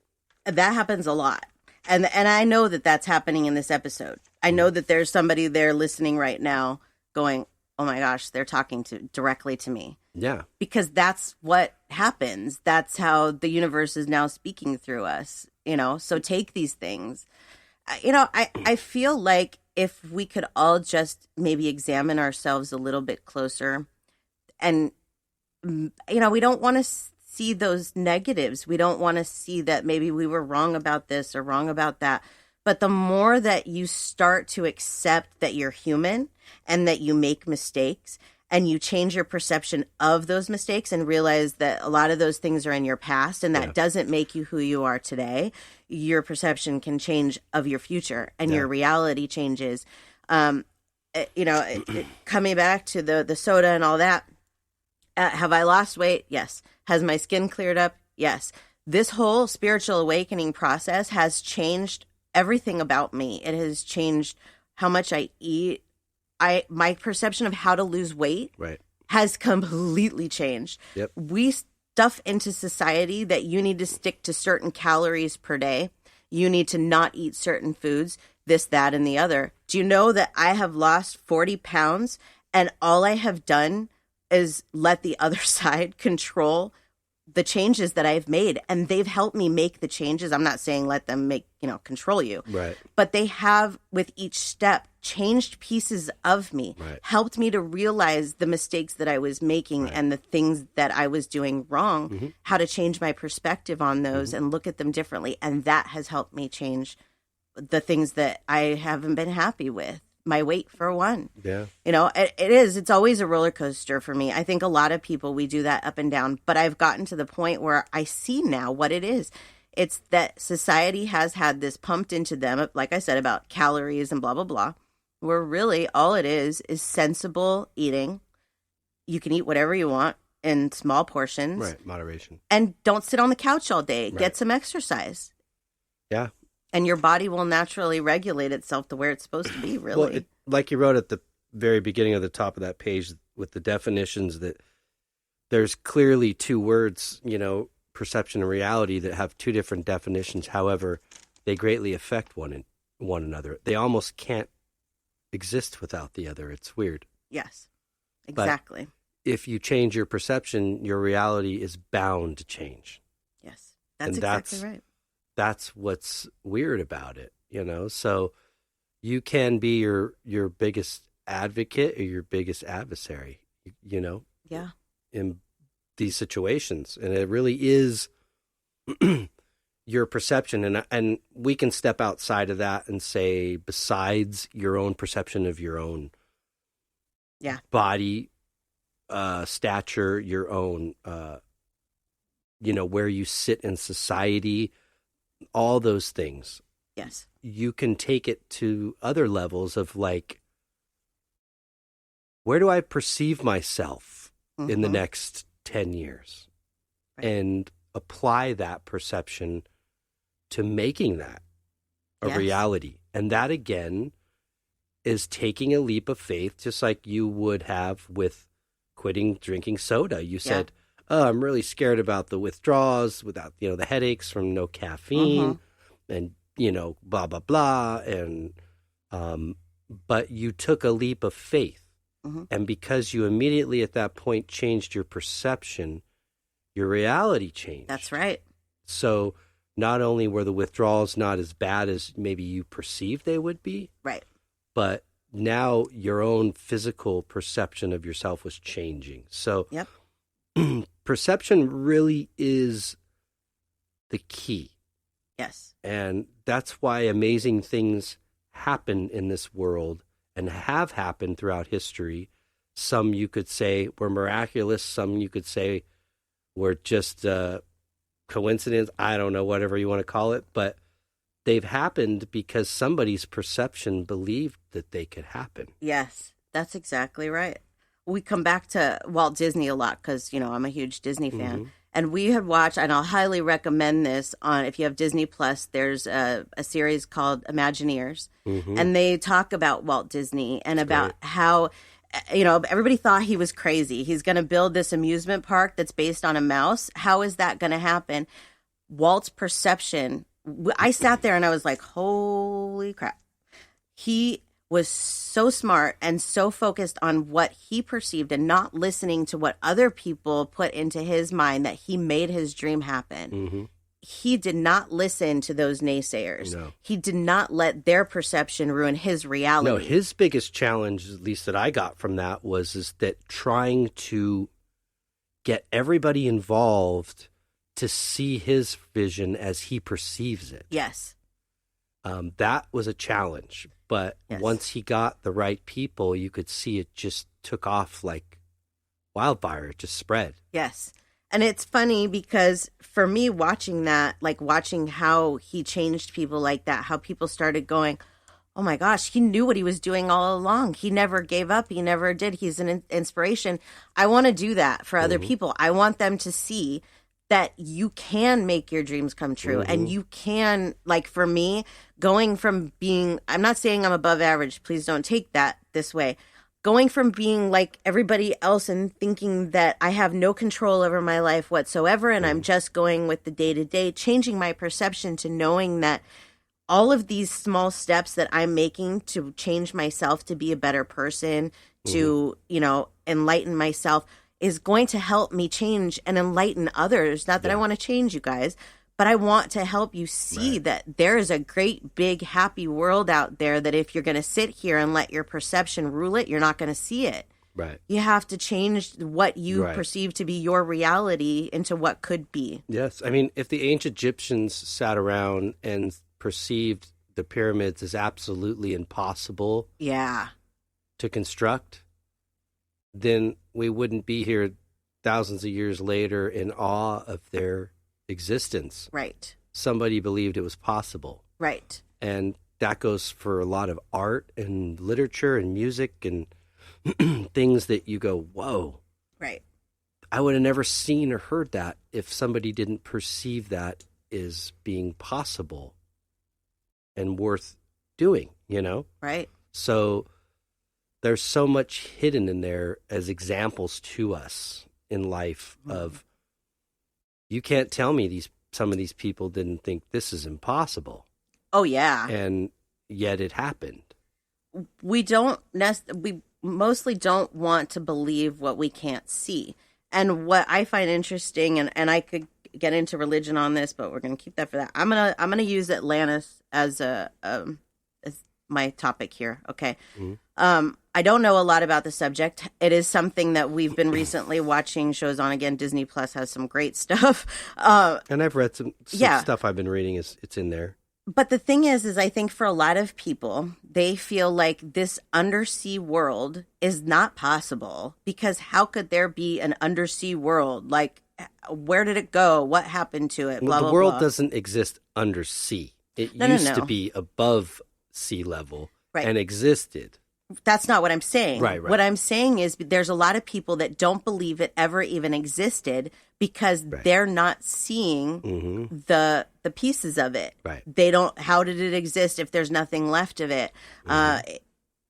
That happens a lot. And I know that that's happening in this episode. I know that there's somebody there listening right now going, oh my gosh, they're talking directly to me. Yeah. Because that's what happens. That's how the universe is now speaking through us, so take these things. I feel like if we could all just maybe examine ourselves a little bit closer, and, we don't want to see those negatives. We don't want to see that maybe we were wrong about this or wrong about that. But the more that you start to accept that you're human and that you make mistakes, and you change your perception of those mistakes and realize that a lot of those things are in your past, and that doesn't make you who you are today, your perception can change of your future, and your reality changes. Coming back to the soda and all that, have I lost weight? Yes. Has my skin cleared up? Yes. This whole spiritual awakening process has changed everything about me. It has changed how much I eat. My perception of how to lose weight has completely changed. Yep. We stuff into society that you need to stick to certain calories per day. You need to not eat certain foods, this, that, and the other. Do you know that I have lost 40 pounds and all I have done is let the other side control the changes that I've made, and they've helped me make the changes. I'm not saying let them control you. Right. But they have, with each step, changed pieces of me, helped me to realize the mistakes that I was making and the things that I was doing wrong, how to change my perspective on those and look at them differently. And that has helped me change the things that I haven't been happy with. My weight, for one. Yeah. It's always a roller coaster for me. I think a lot of people, we do that up and down, but I've gotten to the point where I see now what it is. It's that society has had this pumped into them, like I said, about calories and blah, blah, blah, where really all it is sensible eating. You can eat whatever you want in small portions. Right. Moderation. And don't sit on the couch all day. Get some exercise. Yeah. And your body will naturally regulate itself to where it's supposed to be, really. Well, like you wrote at the very beginning of the top of that page with the definitions, that there's clearly two words, perception and reality, that have two different definitions. However, they greatly affect one another. They almost can't exist without the other. It's weird. Yes, exactly. But if you change your perception, your reality is bound to change. Yes, that's exactly right. That's what's weird about it, So you can be your biggest advocate or your biggest adversary, Yeah. in these situations. And it really is your perception. And we can step outside of that and say, besides your own perception of your own body, stature, your own, where you sit in society, all those things. Yes. You can take it to other levels of, like, where do I perceive myself in the next 10 years? Right. And apply that perception to making that a reality. And that, again, is taking a leap of faith, just like you would have with quitting drinking soda. You said, oh, I'm really scared about the withdrawals, without, the headaches from no caffeine and, blah, blah, blah. And, but you took a leap of faith. And because you immediately at that point changed your perception, your reality changed. That's right. So not only were the withdrawals not as bad as maybe you perceived they would be. Right. But now your own physical perception of yourself was changing. So perception really is the key. Yes. And that's why amazing things happen in this world and have happened throughout history. Some you could say were miraculous. Some you could say were just coincidence. I don't know, whatever you want to call it. But they've happened because somebody's perception believed that they could happen. Yes, that's exactly right. We come back to Walt Disney a lot because, I'm a huge Disney fan. Mm-hmm. And we had watched, and I'll highly recommend this on, if you have Disney Plus, there's a series called Imagineers. Mm-hmm. And they talk about Walt Disney and about how, everybody thought he was crazy. He's going to build this amusement park that's based on a mouse. How is that going to happen? Walt's perception, I sat there and I was like, holy crap. He was so smart and so focused on what he perceived and not listening to what other people put into his mind that he made his dream happen. Mm-hmm. He did not listen to those naysayers. No. He did not let their perception ruin his reality. No, his biggest challenge, at least that I got from that, is that trying to get everybody involved to see his vision as he perceives it. Yes. That was a challenge. But Yes. once he got the right people, you could see it just took off like wildfire. It just spread. Yes. And it's funny because for me, watching that, like watching how he changed people like that, how people started going, oh my gosh, he knew what he was doing all along. He never gave up. He never did. He's an inspiration. I want to do that for other people. I want them to see that you can make your dreams come true. And you can, like for me, going from being, I'm not saying I'm above average. Please don't take that this way. Going from being like everybody else and thinking that I have no control over my life whatsoever and I'm just going with the day-to-day, changing my perception to knowing that all of these small steps that I'm making to change myself to be a better person, to, enlighten myself is going to help me change and enlighten others. Not that I want to change you guys, but I want to help you see that there is a great, big, happy world out there that if you're going to sit here and let your perception rule it, you're not going to see it. Right. You have to change what you perceive to be your reality into what could be. Yes. I mean, if the ancient Egyptians sat around and perceived the pyramids as absolutely impossible to construct, then we wouldn't be here thousands of years later in awe of their existence. Right. Somebody believed it was possible. Right. And that goes for a lot of art and literature and music and things that you go, whoa. Right. I would have never seen or heard that if somebody didn't perceive that as being possible and worth doing, Right. So there's so much hidden in there as examples to us in life of, you can't tell me some of these people didn't think this is impossible. Oh, yeah. And yet it happened. We mostly don't want to believe what we can't see. And what I find interesting, and I could get into religion on this, but we're going to keep that for that. I'm gonna use Atlantis as as my topic here. Okay. I don't know a lot about the subject. It is something that we've been recently watching shows on. Again, Disney Plus has some great stuff. And I've read some stuff I've been reading. It's in there. But the thing is I think for a lot of people, they feel like this undersea world is not possible because how could there be an undersea world? Like, where did it go? What happened to it? Blah, the blah, world blah. doesn't exist under sea. It used to be above sea level and existed. That's not what I'm saying. Right. What I'm saying is there's a lot of people that don't believe it ever even existed because they're not seeing the pieces of it. Right. They don't. How did it exist if there's nothing left of it? And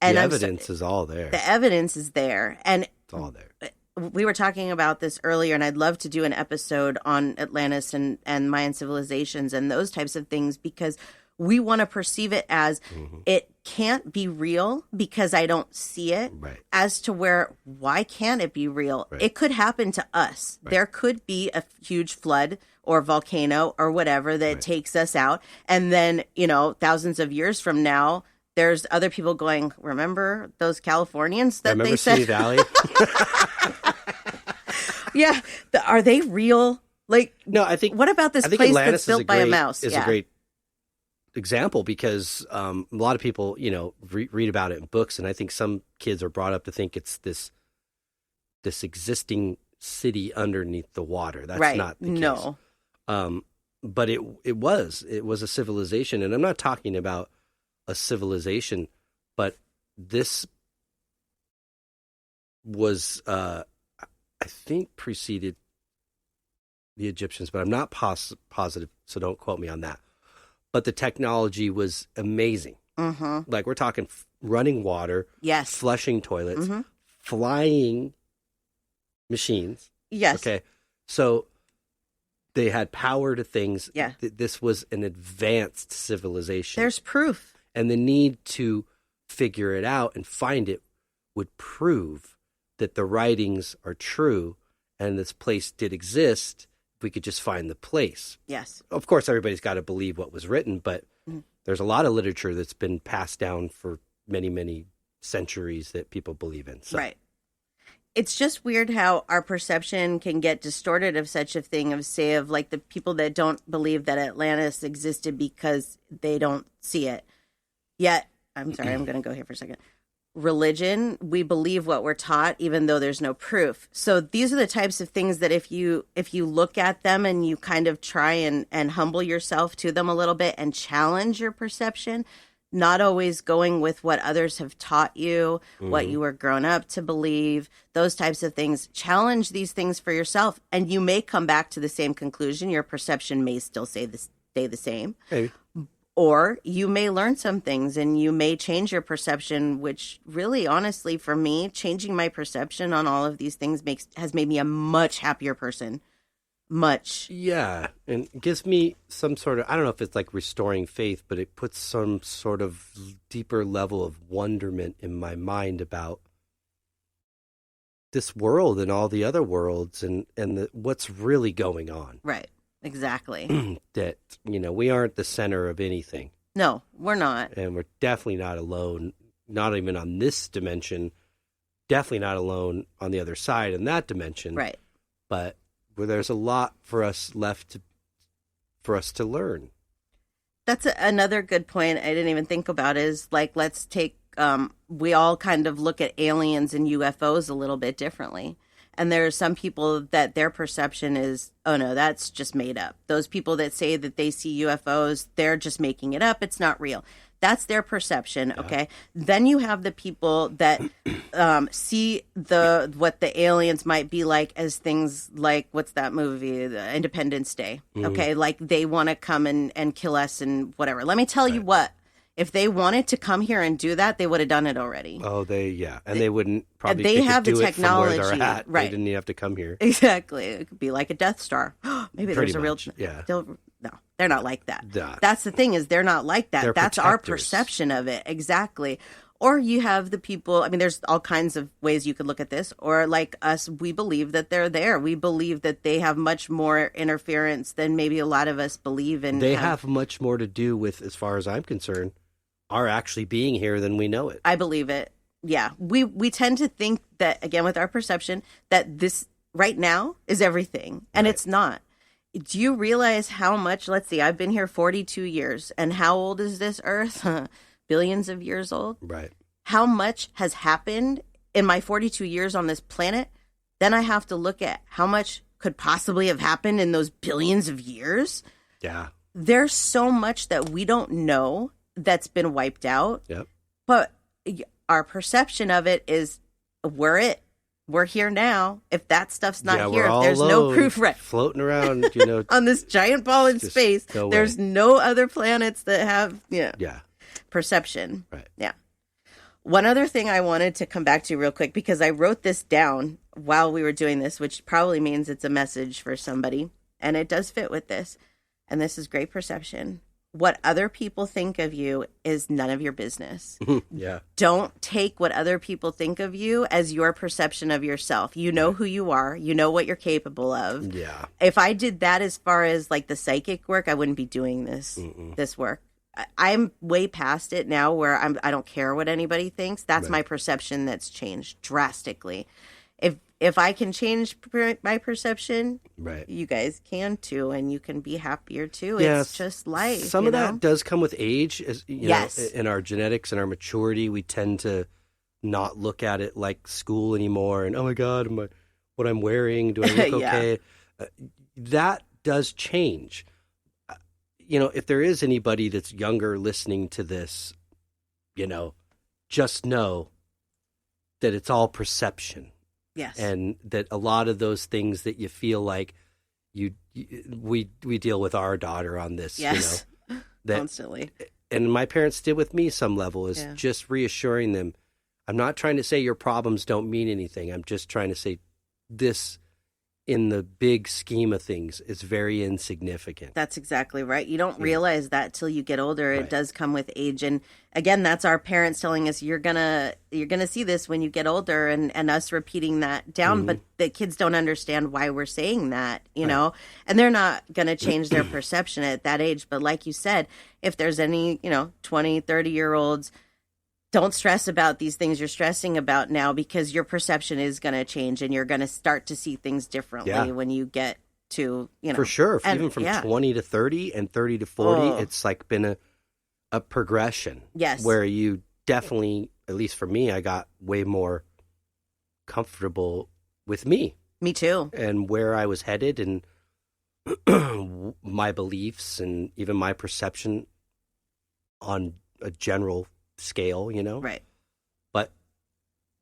the evidence is all there. The evidence is there, and it's all there. We were talking about this earlier, and I'd love to do an episode on Atlantis and Mayan civilizations and those types of things because we want to perceive it as it can't be real because I don't see it, as to where, why can't it be real? It could happen to us. There could be a huge flood or volcano or whatever that takes us out. And then, thousands of years from now, there's other people going, remember those Californians that they said? Sea Valley? Yeah. Are they real? Like, no, I think. What about this place Atlantis that's built by a mouse? Is a great example because a lot of people, read about it in books, and I think some kids are brought up to think it's this existing city underneath the water. That's right. not the case. No. But it was a civilization, and I'm not talking about a civilization, but this was I think preceded the Egyptians, but I'm not positive, so don't quote me on that. But the technology was amazing. Mm-hmm. Like we're talking running water, Yes. flushing toilets, Mm-hmm. flying machines. Yes. Okay, so they had power to things. Yeah. This was an advanced civilization. There's proof. And the need to figure it out and find it would prove that the writings are true and this place did exist if we could just find the place. Yes. Of course, everybody's got to believe what was written, but there's a lot of literature that's been passed down for many, many centuries that people believe in. So. Right. It's just weird how our perception can get distorted of such a thing of like the people that don't believe that Atlantis existed because they don't see it. Yet, I'm sorry, I'm going to go here for a second. Religion, we believe what we're taught, even though there's no proof. So these are the types of things that if you look at them and you kind of try and humble yourself to them a little bit and challenge your perception, not always going with what others have taught you, what you were grown up to believe, those types of things. Challenge these things for yourself, and you may come back to the same conclusion. Your perception may still stay the same. Maybe. Or you may learn some things and you may change your perception, which really, honestly, for me, changing my perception on all of these things has made me a much happier person. Much. Yeah. And it gives me some sort of, I don't know if it's like restoring faith, but it puts some sort of deeper level of wonderment in my mind about this world and all the other worlds and what's really going on. Right. Exactly. That, we aren't the center of anything. No, we're not. And we're definitely not alone, not even on this dimension, definitely not alone on the other side in that dimension. Right. But where there's a lot for us left for us to learn. That's another good point I didn't even think about is like, let's take, we all kind of look at aliens and UFOs a little bit differently. And there are some people that their perception is, oh no, that's just made up. Those people that say that they see UFOs, they're just making it up. It's not real. That's their perception. Okay. Then you have the people that see what the aliens might be like as things like, what's that movie? The Independence Day. Okay. Like they want to come and kill us and whatever. Let me tell you what. If they wanted to come here and do that, they would have done it already. Oh, and they wouldn't probably. They could have do the it from where they're technology, at. right? They didn't even have to come here. Exactly. It could be like a Death Star. Maybe Pretty there's a real. much, yeah. No, they're not like that. Nah. That's the thing is they're not like that. They're That's our protectors. perception of it. Exactly. Or you have the people. I mean, there's all kinds of ways you could look at this. Or like us, we believe that they're there. We believe that they have much more interference than maybe a lot of us believe. And They have much more to do with, as far as I'm concerned, are actually being here than we know it. I believe it. Yeah. We tend to think that, again, with our perception, that this right now is everything. And it's not. Do you realize how much, let's see, I've been here 42 years. And how old is this earth? Billions of years old. Right. How much has happened in my 42 years on this planet? Then I have to look at how much could possibly have happened in those billions of years. Yeah. There's so much that we don't know that's been wiped out. Yep. But our perception of it is we're here now. If that stuff's not here, if there's no proof, right? Floating around, on this giant ball in space, no there's no other planets that have perception. Right. Yeah. One other thing I wanted to come back to real quick, because I wrote this down while we were doing this, which probably means it's a message for somebody, and it does fit with this. And this is great perception. What other people think of you is none of your business. Yeah. Don't take what other people think of you as your perception of yourself. You know who you are. You know what you're capable of. Yeah. If I did that as far as like the psychic work, I wouldn't be doing this work. I'm way past it now where I don't care what anybody thinks. That's my perception that's changed drastically. if I can change my perception, Right. you guys can too, and you can be happier too. Yes. It's just life. Some of that does come with age. As you Yes. know, in our genetics and our maturity, we tend to not look at it like school anymore. And oh my God, what I'm wearing, do I look Yeah. okay? That does change. If there is anybody that's younger listening to this, just know that it's all perception. Yes. And that a lot of those things that you feel like we deal with our daughter on this, Yes. that, Constantly. and my parents did with me some level, is Yeah. just reassuring them. I'm not trying to say your problems don't mean anything. I'm just trying to say this, in the big scheme of things, is very insignificant. That's exactly right. You don't realize that till you get older. Right. It does come with age. And again, that's our parents telling us you're gonna see this when you get older, and us repeating that down. But the kids don't understand why we're saying that, you know, and they're not gonna change their perception at that age. But like you said, if there's any, 20, 30-year-olds, don't stress about these things you're stressing about now, because your perception is going to change and you're going to start to see things differently when you get to, For sure. and- Even from yeah. 20 to 30 and 30 to 40, Oh. it's like been a progression. Yes. Where you definitely, at least for me, I got way more comfortable with me Me too. and where I was headed, and my beliefs and even my perception on a general scale, Right. But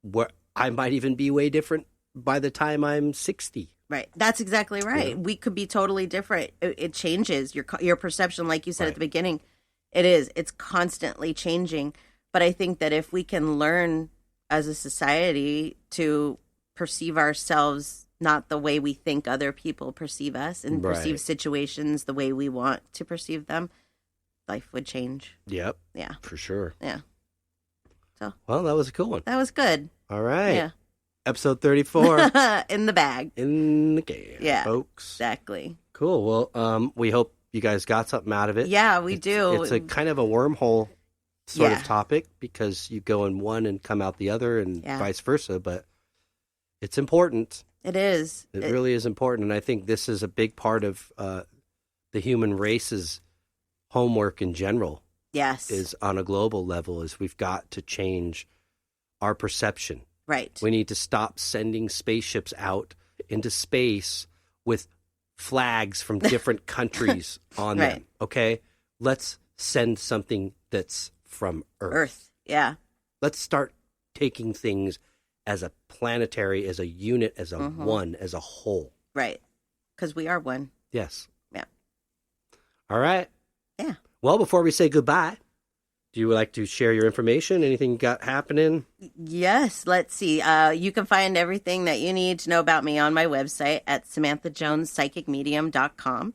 where I might even be way different by the time I'm 60. Right. That's exactly right. Yeah. We could be totally different. It changes your perception, like you said Right. at the beginning. It's constantly changing. But I think that if we can learn as a society to perceive ourselves not the way we think other people perceive us, and Right. perceive situations the way we want to perceive them, life would change. Yep, Yeah. for sure. Yeah. So Well, that was a cool one. that was good. All right. Yeah. Episode 34 In the bag. in the game, Yeah. folks. Exactly. Cool. Well, we hope you guys got something out of it. Yeah, we do. It's a kind of a wormhole sort Yeah. of topic, because you go in one and come out the other, and Yeah. vice versa. But it's important. It is. It really is important. And I think this is a big part of the human race's homework in general, Yes. is on a global level, is we've got to change our perception. Right. We need to stop sending spaceships out into space with flags from different countries on Right. them. Okay? Let's send something that's from Earth. Earth. Yeah. Let's start taking things as a planetary, as a unit, as a one, as a whole. Right. Because we are one. Yes. Yeah. All right. Yeah. Well, before we say goodbye, do you like to share your information? Anything you got happening? Yes. Let's see. You can find everything that you need to know about me on my website at SamanthaJonesPsychicMedium.com.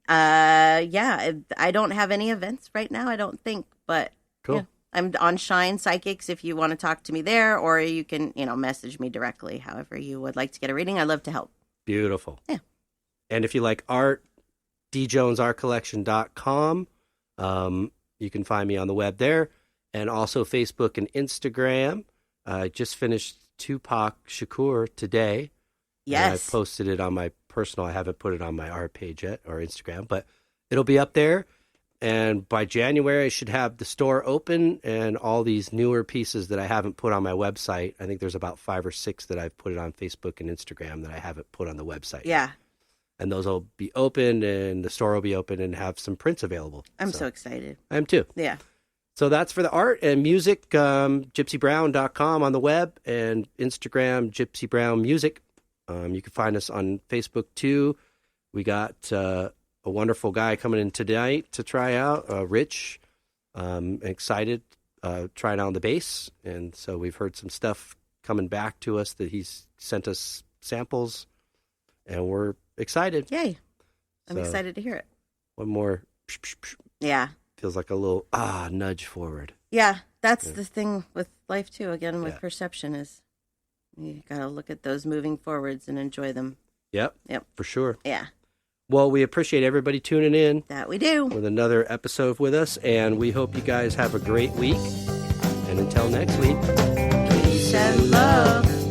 Yeah. I don't have any events right now, I don't think, but Cool. yeah, I'm on Shine Psychics if you want to talk to me there, or you can, message me directly, however you would like to get a reading. I'd love to help. Beautiful. Yeah. And if you like art, djonesartcollection.com. You can find me on the web there, and also Facebook and Instagram. I just finished Tupac Shakur today. And I Yes. posted it on my personal. I haven't put it on my art page yet, or Instagram, but it'll be up there. And by January, I should have the store open, and all these newer pieces that I haven't put on my website. I think there's about 5 or 6 that I've put it on Facebook and Instagram that I haven't put on the website. Yeah. And those will be open, and the store will be open, and have some prints available. I'm so excited. I am too. Yeah. So that's for the art and music. GypsyBrown.com on the web, and Instagram, Gypsy Brown Music. You can find us on Facebook too. We got a wonderful guy coming in tonight to try out, Rich. Excited, trying out on the bass. And so we've heard some stuff coming back to us that he's sent us samples, and we're excited. Yay. I'm So, excited to hear it. One more psh, psh, psh, Yeah. feels like a little nudge forward. Yeah. That's the thing with life too. Again, with Yeah. perception is you got to look at those moving forwards and enjoy them. Yep. Yep. For sure. Yeah. Well, we appreciate everybody tuning in That we do. with another episode with us, and we hope you guys have a great week. And until next week, Peace and love.